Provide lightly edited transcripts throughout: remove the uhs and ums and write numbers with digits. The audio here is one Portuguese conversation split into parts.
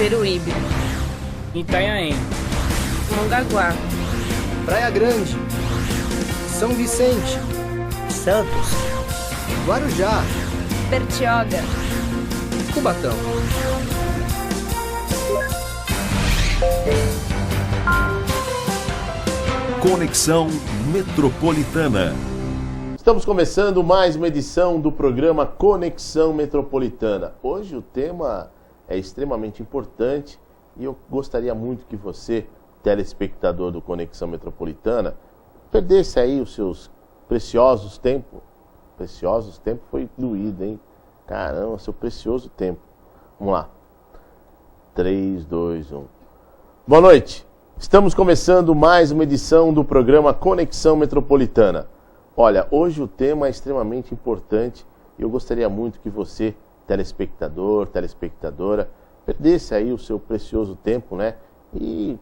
Peruíbe, Itanhaém, Mongaguá, Praia Grande, São Vicente, Santos, Guarujá, Bertioga, Cubatão. Conexão Metropolitana. Estamos começando mais uma edição do programa Conexão Metropolitana. Hoje o tema é extremamente importante e eu gostaria muito que você, telespectador do Conexão Metropolitana, perdesse aí os seus preciosos tempos. Preciosos tempos foi doído, hein? Caramba, seu precioso tempo. Vamos lá. 3, 2, 1. Boa noite. Estamos começando mais uma edição do programa Conexão Metropolitana. Olha, hoje o tema é extremamente importante e eu gostaria muito que você, telespectador, telespectadora, perdesse aí o seu precioso tempo, né? E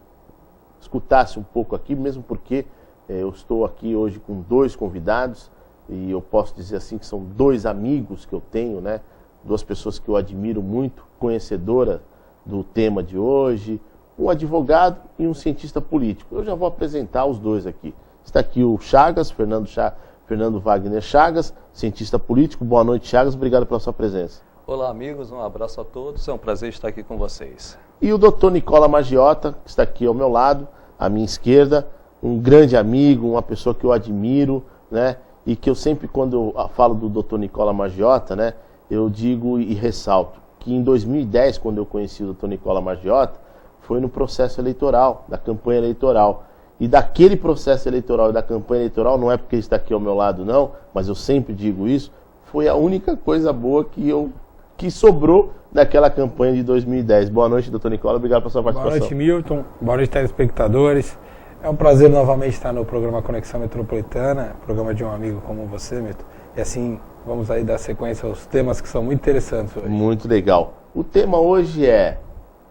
escutasse um pouco aqui, mesmo porque eu estou aqui hoje com dois convidados e eu posso dizer assim que são dois amigos que eu tenho, né? Duas pessoas que eu admiro muito, conhecedora do tema de hoje, um advogado e um cientista político. Eu já vou apresentar os dois aqui. Está aqui o Chagas, Fernando Wagner Chagas, cientista político. Boa noite, Chagas. Obrigado pela sua presença. Olá, amigos. Um abraço a todos. É um prazer estar aqui com vocês. E o doutor Nicola Maggiota, que está aqui ao meu lado, à minha esquerda, um grande amigo, uma pessoa que eu admiro, né? E que eu sempre, quando eu falo do doutor Nicola Maggiota, né, eu digo e ressalto que em 2010, quando eu conheci o doutor Nicola Maggiota, foi no processo eleitoral, da campanha eleitoral. E daquele processo eleitoral e da campanha eleitoral, não é porque ele está aqui ao meu lado não, mas eu sempre digo isso, foi a única coisa boa que sobrou daquela campanha de 2010. Boa noite, doutor Nicola, obrigado pela sua participação. Boa noite, Milton. Boa noite, telespectadores. É um prazer novamente estar no programa Conexão Metropolitana, programa de um amigo como você, Milton. E assim, vamos aí dar sequência aos temas que são muito interessantes hoje. Muito legal. O tema hoje é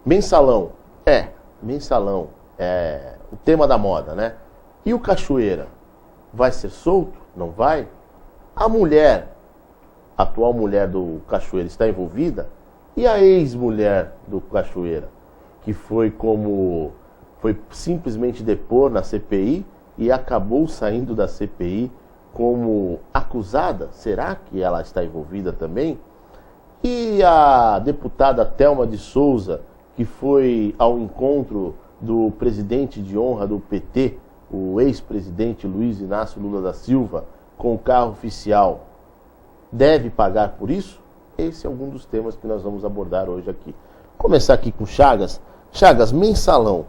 mensalão. Mensalão. É o tema da moda, né? E o Cachoeira? Vai ser solto? Não vai? A mulher, a atual mulher do Cachoeira, está envolvida? E a ex-mulher do Cachoeira? Que foi simplesmente depor na CPI e acabou saindo da CPI como acusada. Será que ela está envolvida também? E a deputada Thelma de Souza, que foi ao encontro do presidente de honra do PT, o ex-presidente Luiz Inácio Lula da Silva, com o carro oficial, deve pagar por isso? Esse é algum dos temas que nós vamos abordar hoje aqui. Vou começar aqui com Chagas. Chagas, mensalão.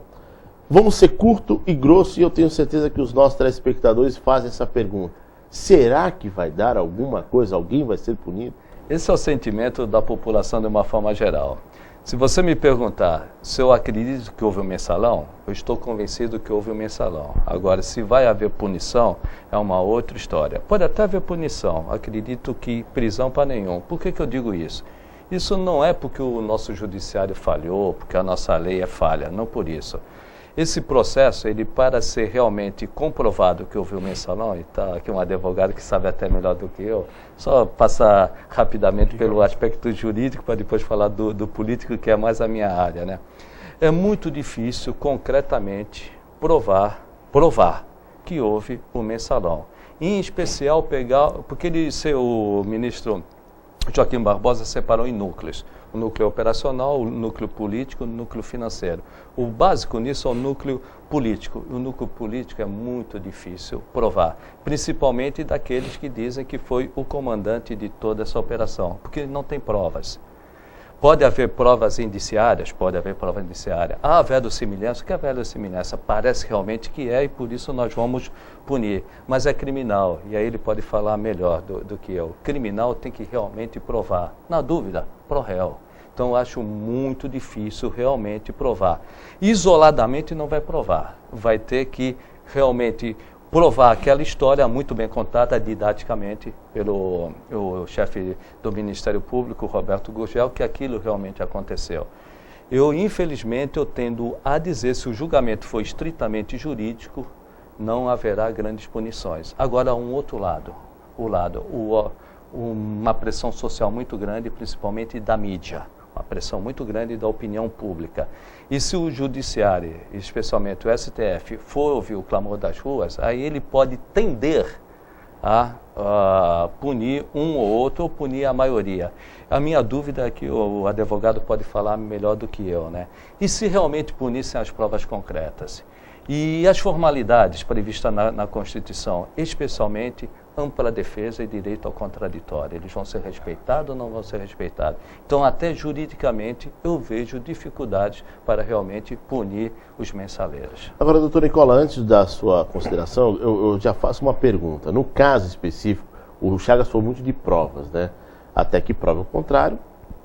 Vamos ser curto e grosso e eu tenho certeza que os nossos telespectadores fazem essa pergunta. Será que vai dar alguma coisa? Alguém vai ser punido? Esse é o sentimento da população de uma forma geral. Se você me perguntar se eu acredito que houve um mensalão, eu estou convencido que houve um mensalão. Agora, se vai haver punição, é uma outra história. Pode até haver punição, acredito que prisão para nenhum. Por que eu digo isso? Isso não é porque o nosso judiciário falhou, porque a nossa lei é falha, não por isso. Esse processo, ele para ser realmente comprovado que houve um mensalão, e está aqui um advogado que sabe até melhor do que eu, só passar rapidamente pelo aspecto jurídico para depois falar do político, que é mais a minha área, né? É muito difícil, concretamente, provar que houve um mensalão. Em especial porque o ministro Joaquim Barbosa separou em núcleos. O núcleo operacional, o núcleo político, o núcleo financeiro. O básico nisso é o núcleo político. O núcleo político é muito difícil provar, principalmente daqueles que dizem que foi o comandante de toda essa operação, porque não tem provas. Pode haver provas indiciárias? Pode haver prova indiciária. A verossimilhança, o que é a verossimilhança? Parece realmente que é e por isso nós vamos punir. Mas é criminal, e aí ele pode falar melhor do que eu. Criminal tem que realmente provar. Na dúvida, pro réu. Então eu acho muito difícil realmente provar. Isoladamente não vai provar. Vai ter que realmente provar aquela história muito bem contada didaticamente pelo o chefe do Ministério Público, Roberto Gurgel, que aquilo realmente aconteceu. Infelizmente, eu tendo a dizer, se o julgamento for estritamente jurídico, não haverá grandes punições. Agora, um outro lado, uma pressão social muito grande, principalmente da mídia. uma pressão muito grande da opinião pública. E se o judiciário, especialmente o STF, for ouvir o clamor das ruas, aí ele pode tender a punir um ou outro, ou punir a maioria. A minha dúvida é que o advogado pode falar melhor do que eu, né? E se realmente punissem as provas concretas? E as formalidades previstas na Constituição, especialmente ampla defesa e direito ao contraditório, eles vão ser respeitados ou não vão ser respeitados? Então, até juridicamente, eu vejo dificuldades para realmente punir os mensaleiros. Agora, doutor Nicola, antes da sua consideração, eu já faço uma pergunta. No caso específico, o Chagas falou muito de provas, né? Até que prova o contrário,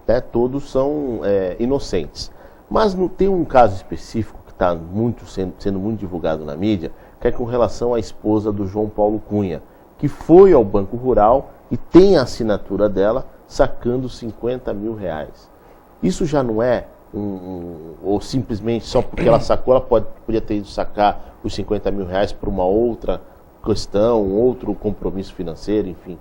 né? Todos são inocentes. Mas tem um caso específico que está sendo muito divulgado na mídia, que é com relação à esposa do João Paulo Cunha, que foi ao Banco Rural e tem a assinatura dela sacando 50 mil reais. Isso já não é ou simplesmente só porque ela sacou, ela podia ter ido sacar os 50 mil reais para uma outra questão, outro compromisso financeiro, enfim.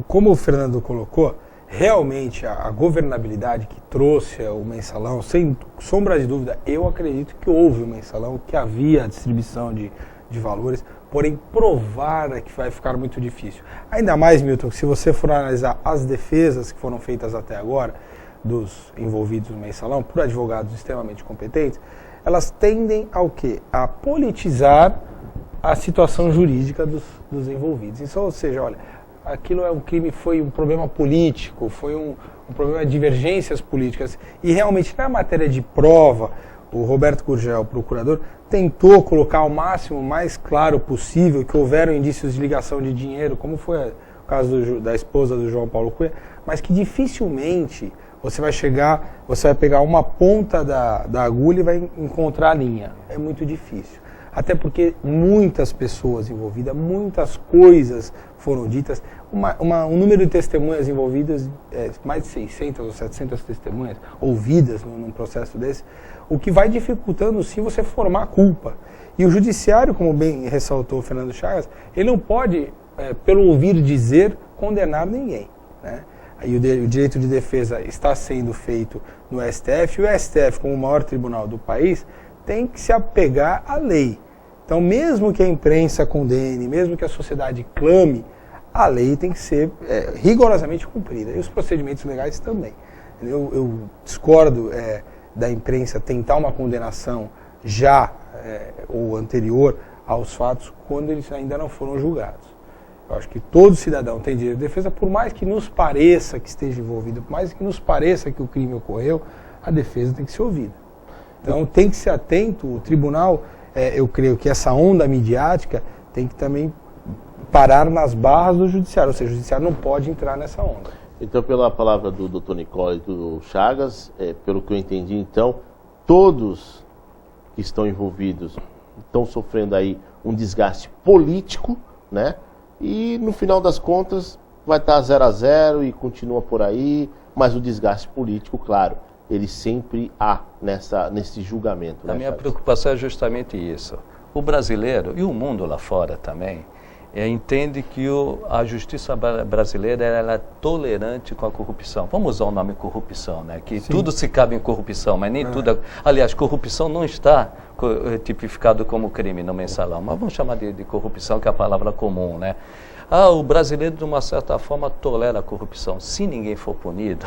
Como o Fernando colocou, realmente a governabilidade que trouxe o mensalão, sem sombra de dúvida, eu acredito que houve o mensalão, que havia a distribuição de valores, porém provar é que vai ficar muito difícil. Ainda mais, Milton, que se você for analisar as defesas que foram feitas até agora dos envolvidos no mensalão, por advogados extremamente competentes, elas tendem ao quê? A politizar a situação jurídica dos envolvidos. Então, ou seja, olha, aquilo é um crime, foi um problema político, foi um problema de divergências políticas. E realmente, na matéria de prova, o Roberto Gurgel, o procurador, tentou colocar ao máximo, mais claro possível, que houveram indícios de ligação de dinheiro, como foi o caso da esposa do João Paulo Cunha, mas que dificilmente você vai pegar uma ponta da agulha e vai encontrar a linha. É muito difícil. Até porque muitas pessoas envolvidas, muitas coisas foram ditas, um número de testemunhas envolvidas, mais de 600 ou 700 testemunhas ouvidas num processo desse, o que vai dificultando sim você formar a culpa. E o judiciário, como bem ressaltou o Fernando Chagas, ele não pode, pelo ouvir dizer, condenar ninguém, né? Aí o direito de defesa está sendo feito no STF, e o STF, como o maior tribunal do país, tem que se apegar à lei. Então, mesmo que a imprensa condene, mesmo que a sociedade clame, a lei tem que ser rigorosamente cumprida. E os procedimentos legais também. Eu discordo da imprensa tentar uma condenação ou anterior aos fatos, quando eles ainda não foram julgados. Eu acho que todo cidadão tem direito de defesa, por mais que nos pareça que esteja envolvido, por mais que nos pareça que o crime ocorreu, a defesa tem que ser ouvida. Então, tem que ser atento, o tribunal... eu creio que essa onda midiática tem que também parar nas barras do judiciário, ou seja, o judiciário não pode entrar nessa onda. Então, pela palavra do Dr. Nicola e do Chagas, pelo que eu entendi, então, todos que estão envolvidos estão sofrendo aí um desgaste político, né? E no final das contas vai estar 0-0 e continua por aí, mas o desgaste político, claro, ele sempre há nesse julgamento. A minha preocupação é justamente isso. O brasileiro, e o mundo lá fora também, entende que a justiça brasileira ela é tolerante com a corrupção. Vamos usar o nome corrupção, né? Que sim, tudo se cabe em corrupção, mas nem tudo... Aliás, corrupção não está tipificado como crime no mensalão, mas vamos chamar de corrupção, que é a palavra comum, né? O brasileiro, de uma certa forma, tolera a corrupção. Se ninguém for punido...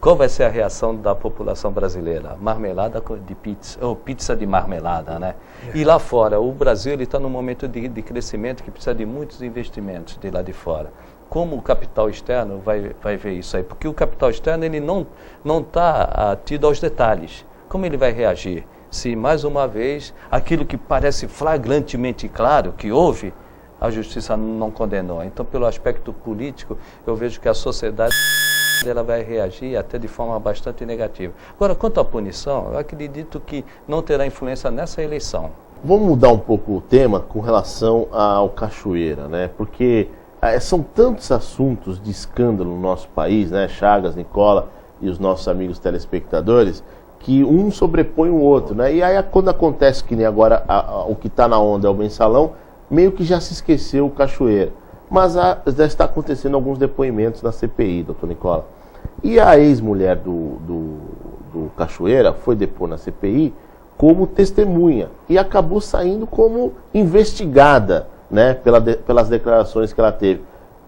Qual vai ser a reação da população brasileira? Marmelada de pizza, ou pizza de marmelada, né? E lá fora, o Brasil está num momento de crescimento que precisa de muitos investimentos de lá de fora. Como o capital externo vai ver isso aí? Porque o capital externo ele não está tido aos detalhes. Como ele vai reagir? Se, mais uma vez, aquilo que parece flagrantemente claro que houve, a justiça não condenou. Então, pelo aspecto político, eu vejo que a sociedade... ela vai reagir até de forma bastante negativa. Agora, quanto à punição, eu acredito que não terá influência nessa eleição. Vamos mudar um pouco o tema com relação ao Cachoeira, né? Porque são tantos assuntos de escândalo no nosso país, né? Chagas, Nicola e os nossos amigos telespectadores, que um sobrepõe o outro, né? E aí, quando acontece que nem agora o que está na onda é o mensalão, meio que já se esqueceu o Cachoeira. Mas já está acontecendo alguns depoimentos na CPI, doutor Nicola. E a ex-mulher do Cachoeira foi depor na CPI como testemunha e acabou saindo como investigada, né, pelas declarações que ela teve.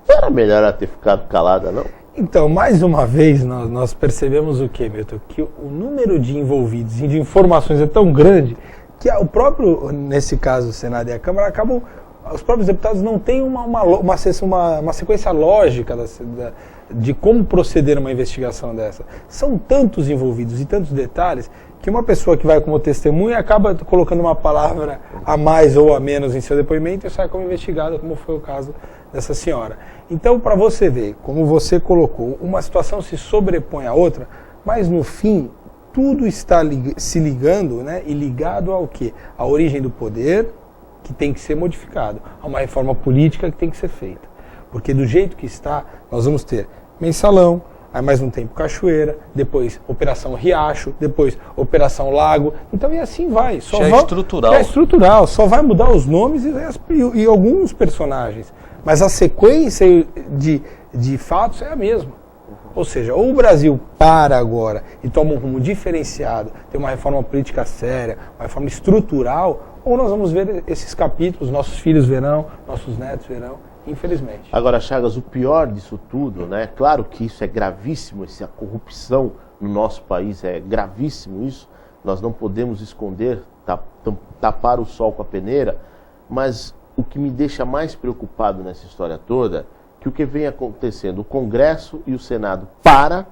Não era melhor ela ter ficado calada, não? Então, mais uma vez, nós percebemos o quê, Milton? Que o número de envolvidos e de informações é tão grande que o próprio, nesse caso, o Senado e a Câmara, os próprios deputados não têm uma sequência lógica de como proceder uma investigação dessa. São tantos envolvidos e tantos detalhes que uma pessoa que vai como testemunha acaba colocando uma palavra a mais ou a menos em seu depoimento e sai como investigada, como foi o caso dessa senhora. Então, para você ver, como você colocou, uma situação se sobrepõe à outra, mas no fim, tudo está se ligando, né, e ligado ao quê? A origem do poder, que tem que ser modificado, a uma reforma política que tem que ser feita. Porque do jeito que está, nós vamos ter Mensalão, aí mais um tempo Cachoeira, depois Operação Riacho, depois Operação Lago, então e assim vai. É estrutural. É estrutural, só vai mudar os nomes e alguns personagens, mas a sequência de fatos é a mesma. Ou seja, ou o Brasil para agora e toma um rumo diferenciado, tem uma reforma política séria, uma reforma estrutural, ou nós vamos ver esses capítulos, nossos filhos verão, nossos netos verão, infelizmente. Agora, Chagas, o pior disso tudo, né? Claro que isso é gravíssimo, a corrupção no nosso país é gravíssimo isso, nós não podemos esconder, tapar o sol com a peneira, mas o que me deixa mais preocupado nessa história toda, que o que vem acontecendo, o Congresso e o Senado para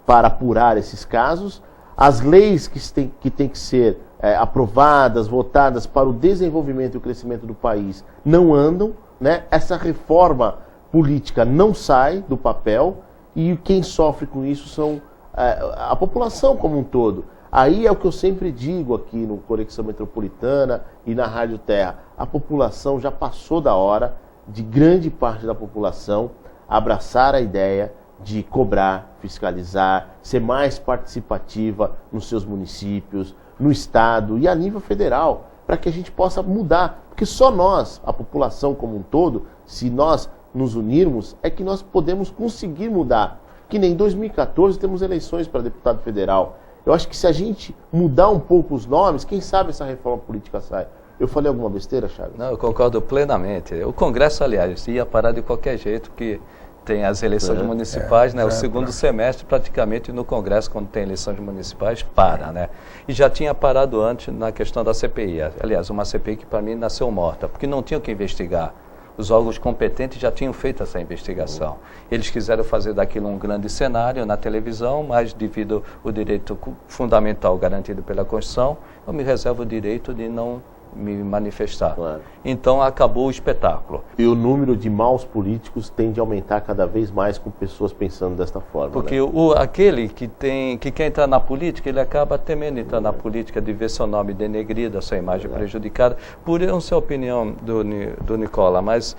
apurar esses casos, as leis que têm que ser aprovadas, votadas para o desenvolvimento e o crescimento do país não andam, né? Essa reforma política não sai do papel e quem sofre com isso são a população como um todo. Aí é o que eu sempre digo aqui no Conexão Metropolitana e na Rádio Terra, a população já passou da hora de grande parte da população abraçar a ideia de cobrar, fiscalizar, ser mais participativa nos seus municípios, no estado e a nível federal, para que a gente possa mudar. Porque só nós, a população como um todo, se nós nos unirmos, é que nós podemos conseguir mudar. Que nem em 2014 temos eleições para deputado federal. Eu acho que se a gente mudar um pouco os nomes, quem sabe essa reforma política sai. Eu falei alguma besteira, Chagas? Não, eu concordo plenamente. O Congresso, aliás, ia parar de qualquer jeito, porque tem as eleições municipais, né? O segundo semestre, praticamente, no Congresso, quando tem eleições municipais, para, né? E já tinha parado antes na questão da CPI. Aliás, uma CPI que, para mim, nasceu morta, porque não tinham que investigar. Os órgãos competentes já tinham feito essa investigação. Eles quiseram fazer daquilo um grande cenário na televisão, mas devido ao direito fundamental garantido pela Constituição, eu me reservo o direito de não me manifestar. Claro. Então acabou o espetáculo. E o número de maus políticos tende a aumentar cada vez mais com pessoas pensando desta forma. Porque né? Aquele que quer entrar na política, ele acaba temendo entrar na política, de ver seu nome denegrido, a sua imagem prejudicada. Por não ser a opinião do Nicola, mas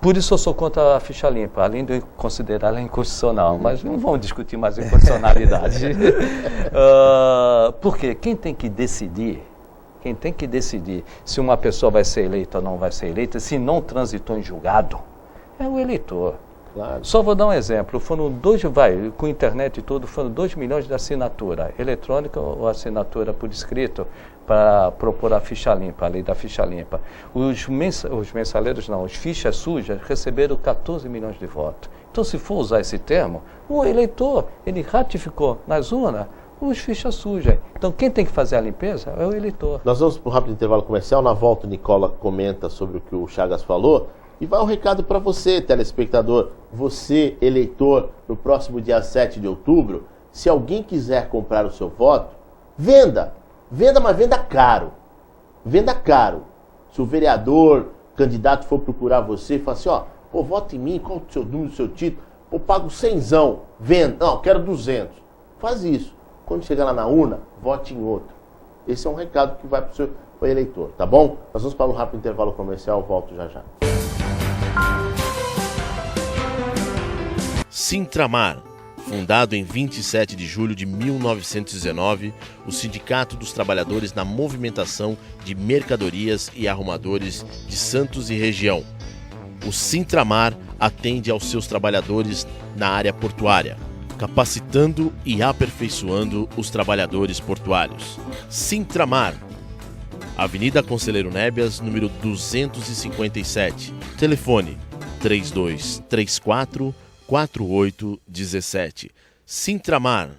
por isso eu sou contra a ficha limpa, além de considerá-la inconstitucional. Mas não vamos discutir mais inconstitucionalidade. Porque quem tem que decidir se uma pessoa vai ser eleita ou não vai ser eleita, se não transitou em julgado, é o eleitor. Claro. Só vou dar um exemplo. Foram com internet e tudo, foram 2 milhões de assinatura eletrônica ou assinatura por escrito para propor a ficha limpa, a lei da ficha limpa. Os mensaleiros não, os fichas sujas receberam 14 milhões de votos. Então, se for usar esse termo, o eleitor, ele ratificou nas urnas os fichas sujas. Então, quem tem que fazer a limpeza é o eleitor. Nós vamos para um rápido intervalo comercial. Na volta, o Nicola comenta sobre o que o Chagas falou. E vai um recado para você, telespectador. Você, eleitor, no próximo dia 7 de outubro, se alguém quiser comprar o seu voto, venda. Venda, mas venda caro. Venda caro. Se o vereador, candidato for procurar você e falar assim, vota em mim, qual o seu número do seu título? Eu pago 100zão. Venda. Não, quero 200. Faz isso. Quando chegar lá na urna, vote em outro. Esse é um recado que vai para o seu eleitor, tá bom? Nós vamos para um rápido intervalo comercial, volto já já. Sintramar, fundado em 27 de julho de 1919, o Sindicato dos Trabalhadores na Movimentação de Mercadorias e Arrumadores de Santos e região. O Sintramar atende aos seus trabalhadores na área portuária, capacitando e aperfeiçoando os trabalhadores portuários. Sintramar, Avenida Conselheiro Nébias, número 257. Telefone 3234 4817. Sintramar.